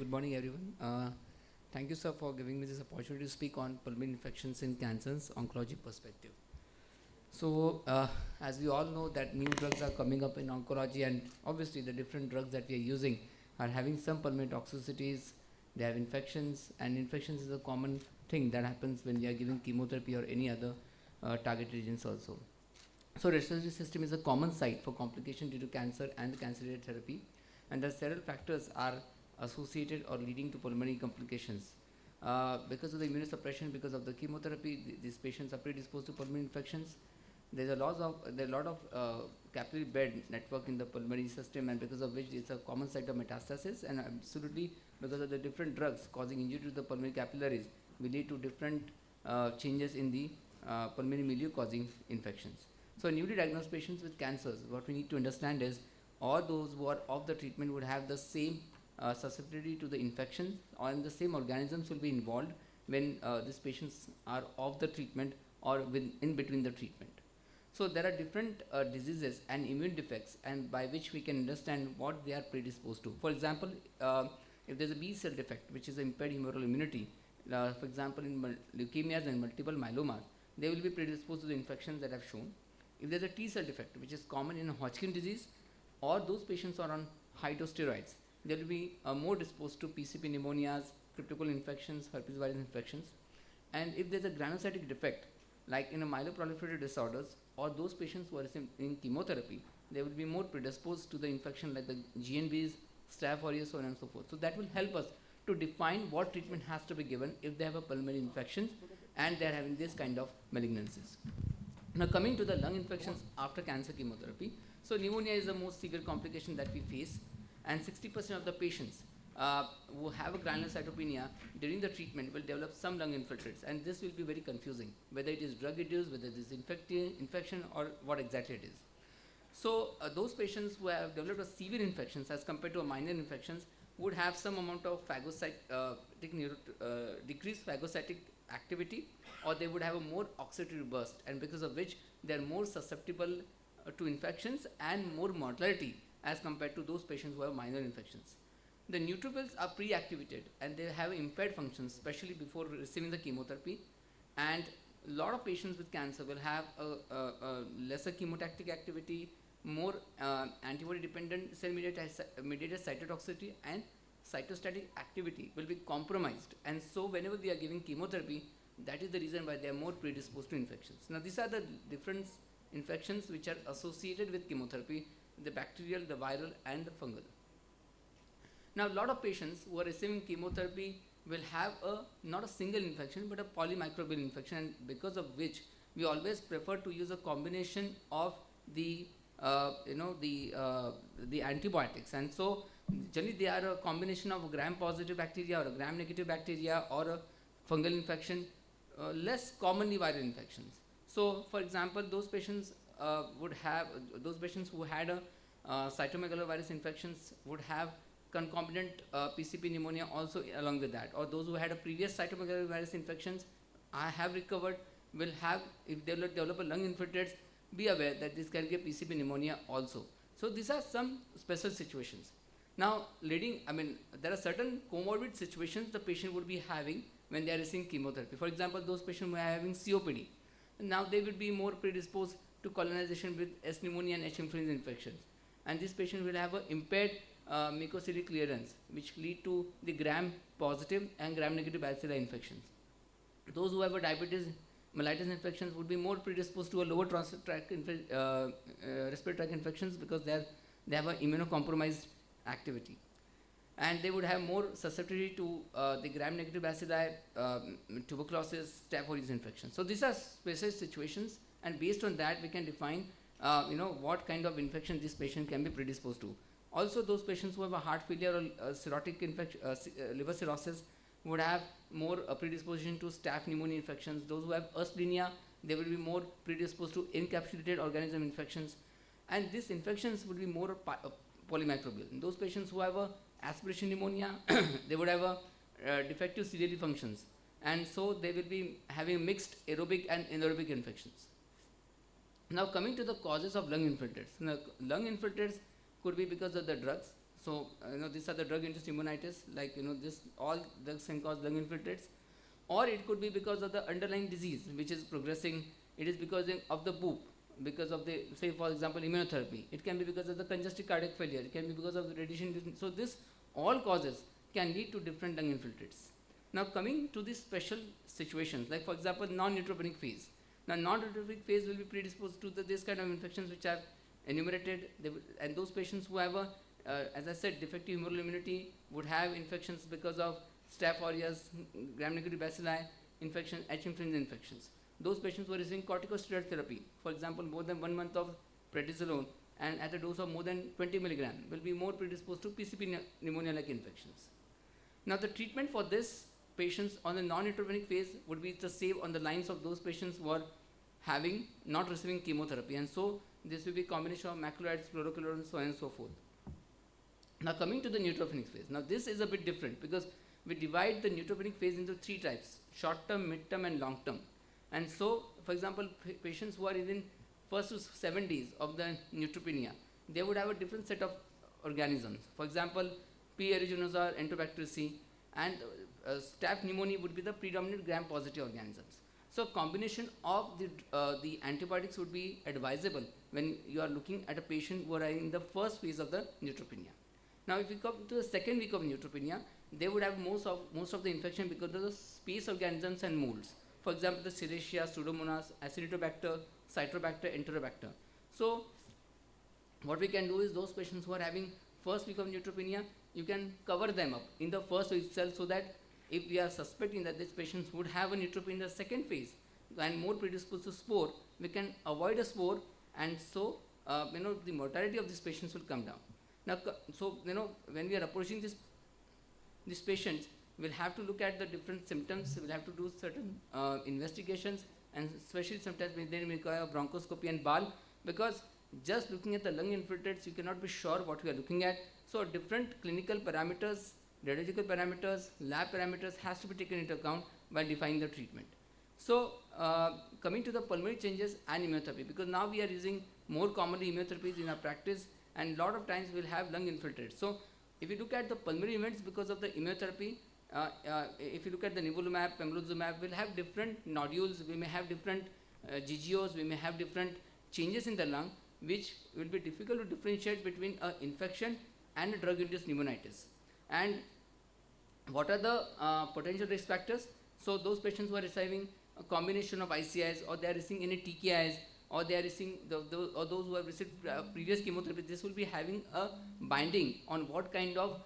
good morning, everyone. Thank you, sir, for giving me this opportunity to speak on pulmonary infections in cancers, oncology perspective. So, as we all know, that new drugs are coming up in oncology, and obviously, the different drugs that we are using are having some pulmonary toxicities. They have infections, and infections is a common thing that happens when we are giving chemotherapy or any other target agents also. So, respiratory system is a common site for complication due to cancer and the cancer-related therapy, and the several factors are associated or leading to pulmonary complications. Because of the immunosuppression, because of the chemotherapy, these patients are predisposed to pulmonary infections. There are a lot of capillary bed network in the pulmonary system, and because of which it's a common site of metastasis, and absolutely because of the different drugs causing injury to the pulmonary capillaries will lead to different changes in the pulmonary milieu causing infections. So newly diagnosed patients with cancers, what we need to understand is all those who are off the treatment would have the same susceptibility to the infection, and the same organisms will be involved when these patients are off the treatment or in between the treatment. So there are different diseases and immune defects, and by which we can understand what they are predisposed to. For example, if there's a B cell defect, which is impaired humoral immunity, for example, in leukemias and multiple myelomas, they will be predisposed to the infections that I've shown. If there's a T cell defect, which is common in Hodgkin disease, or those patients are on high dose steroids, they will be more disposed to PCP pneumonias, cryptococcal infections, herpes virus infections. And if there's a granulocytic defect, like in a myeloproliferative disorders, or those patients who are receiving chemotherapy, they will be more predisposed to the infection like the GNBs, Staph aureus, so on and so forth. So that will help us to define what treatment has to be given if they have a pulmonary infection and they are having this kind of malignancies. Now coming to the lung infections after cancer chemotherapy, so pneumonia is the most severe complication that we face, and 60% of the patients who have a granulocytopenia during the treatment will develop some lung infiltrates, and this will be very confusing, whether it is drug induced, whether it is infection, or what exactly it is. So those patients who have developed a severe infections as compared to a minor infections would have some amount of decreased phagocytic activity, or they would have a more oxidative burst, and because of which they are more susceptible to infections and more mortality as compared to those patients who have minor infections. The neutrophils are pre-activated and they have impaired functions, especially before receiving the chemotherapy, and a lot of patients with cancer will have a lesser chemotactic activity, more antibody dependent cell mediated cytotoxicity, and cytostatic activity will be compromised, and so whenever they are giving chemotherapy, that is the reason why they are more predisposed to infections. Now these are the different infections which are associated with chemotherapy: the bacterial, the viral, and the fungal. Now a lot of patients who are receiving chemotherapy will have not a single infection but a polymicrobial infection, and because of which we always prefer to use a combination of the antibiotics. And so generally they are a combination of a gram positive bacteria or a gram negative bacteria or a fungal infection, less commonly viral infections. So for example, those patients who had a cytomegalovirus infections would have concomitant PCP pneumonia also along with that, or those who had a previous cytomegalovirus infections I have recovered will have, if they develop a lung infiltrates, be aware that this can be a PCP pneumonia also. So these are some special situations. Now there are certain comorbid situations the patient would be having when they are receiving chemotherapy. For example, those patients who are having COPD, now they will be more predisposed to colonization with S. pneumonia and H. influenza infections, and this patient will have an impaired mucociliary clearance, which lead to the gram positive and gram negative bacilli infections. Those who have a diabetes mellitus infections would be more predisposed to a lower respiratory tract infections because they have an immunocompromised activity, and they would have more susceptibility to the gram negative bacilli, tuberculosis, Staph aureus infections. So these are specific situations, and based on that we can define what kind of infection this patient can be predisposed to. Also, those patients who have a heart failure or cirrhotic infection, liver cirrhosis, would have more predisposition to staph pneumonia infections. Those who have asthenia, they will be more predisposed to encapsulated organism infections, and these infections would be more polymicrobial. In those patients who have a aspiration pneumonia, they would have a defective ciliary functions, and so they will be having mixed aerobic and anaerobic infections. Now coming to the causes of lung infiltrates. Now, lung infiltrates could be because of the drugs. So, these are the drug-induced pneumonitis, like, this all drugs can cause lung infiltrates, or it could be because of the underlying disease which is progressing. It is because of the BOOP, because of the, say for example, immunotherapy. It can be because of the congestive cardiac failure. It can be because of the radiation. So, this all causes can lead to different lung infiltrates. Now, coming to the special situations, like for example, non-neutropenic phase. Now, non-neutropenic phase will be predisposed to this kind of infections which are enumerated, and those patients who have a, as I said, defective humoral immunity would have infections because of Staph aureus, gram-negative bacilli infection, H. influenza infections. Those patients who are receiving corticosteroid therapy, for example, more than 1 month of prednisolone and at a dose of more than 20 milligram, will be more predisposed to PCP pneumonia-like infections. Now, the treatment for this patients on the non-neutropenic phase would be the same on the lines of those patients who are having not receiving chemotherapy, and so this will be a combination of macrolides, fluoroquinolones, so on and so forth. Now, coming to the neutropenic phase. Now, this is a bit different because we divide the neutropenic phase into 3 types: short term, mid term, and long term. And so, for example, patients who are in first to 7 days of the neutropenia, they would have a different set of organisms. For example, P. aeruginosa, Enterobacteriaceae, and staph pneumoniae would be the predominant gram-positive organisms. So, combination of the antibiotics would be advisable when you are looking at a patient who are in the first phase of the neutropenia. Now, if we come to the second week of neutropenia, they would have most of the infection because of the space organisms and molds. For example, the Serratia, Pseudomonas, Acinetobacter, Citrobacter, Enterobacter. So, what we can do is those patients who are having first week of neutropenia, you can cover them up in the first week itself, so that if we are suspecting that these patients would have a neutropenia in the second phase and more predisposed to spore, we can avoid a spore, and so the mortality of these patients will come down. Now, so when we are approaching these patients, we'll have to look at the different symptoms. We'll have to do certain investigations, and especially sometimes we then require bronchoscopy and BAL, because just looking at the lung infiltrates, you cannot be sure what we are looking at. So, different clinical parameters, radiological parameters, lab parameters has to be taken into account while defining the treatment. So, coming to the pulmonary changes and immunotherapy, because now we are using more commonly immunotherapies in our practice, and lot of times we'll have lung infiltrates. So, if you look at the pulmonary events because of the immunotherapy, if you look at the nivolumab, pembrolizumab, we'll have different nodules, we may have different GGOs, we may have different changes in the lung, which will be difficult to differentiate between an infection and a drug-induced pneumonitis. And what are the potential risk factors? So, those patients who are receiving a combination of ICIs, or they are receiving any TKIs, or they are receiving or those who have received previous chemotherapy, this will be having a binding on what kind of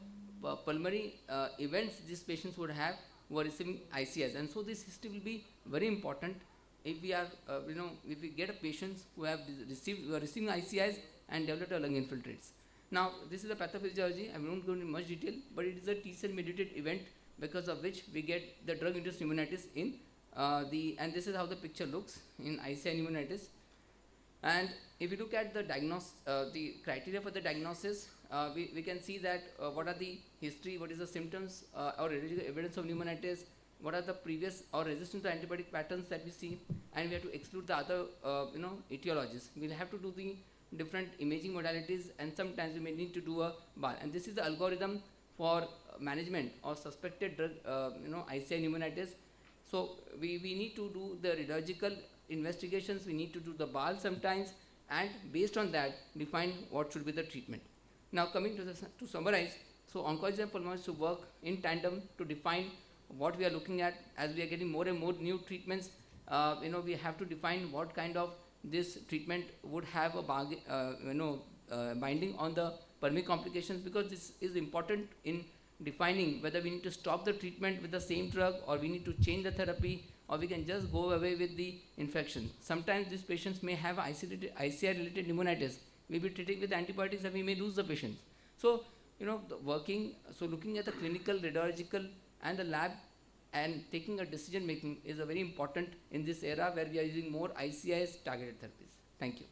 pulmonary events these patients would have who are receiving ICIs. And so, this history will be very important if we are, if we get a patients who are receiving ICIs and developed a lung infiltrates. Now, this is a pathophysiology. I won't go into much detail, but it is a T-cell mediated event because of which we get the drug-induced pneumonitis in and this is how the picture looks in ICI pneumonitis. And if you look at the the criteria for the diagnosis, we can see that what are the history, what is the symptoms or evidence of pneumonitis, what are the previous or resistance to antibiotic patterns that we see, and we have to exclude the other etiologies. We'll have to do the different imaging modalities, and sometimes we may need to do a BAL. And this is the algorithm for management of suspected drug, ICI pneumonitis. So we need to do the radiological investigations, we need to do the BAL sometimes, and based on that define what should be the treatment. Now, coming to summarize, so oncology and pulmonology should work in tandem to define what we are looking at. As we are getting more and more new treatments, we have to define what kind of this treatment would have a binding on the pulmonary complications, because this is important in defining whether we need to stop the treatment with the same drug, or we need to change the therapy, or we can just go away with the infection. Sometimes these patients may have ICI-related pneumonitis. We will be treating with antibiotics and we may lose the patients. So, looking at the clinical, radiological and the lab and taking a decision making is a very important in this era where we are using more ICIs targeted therapies. Thank you.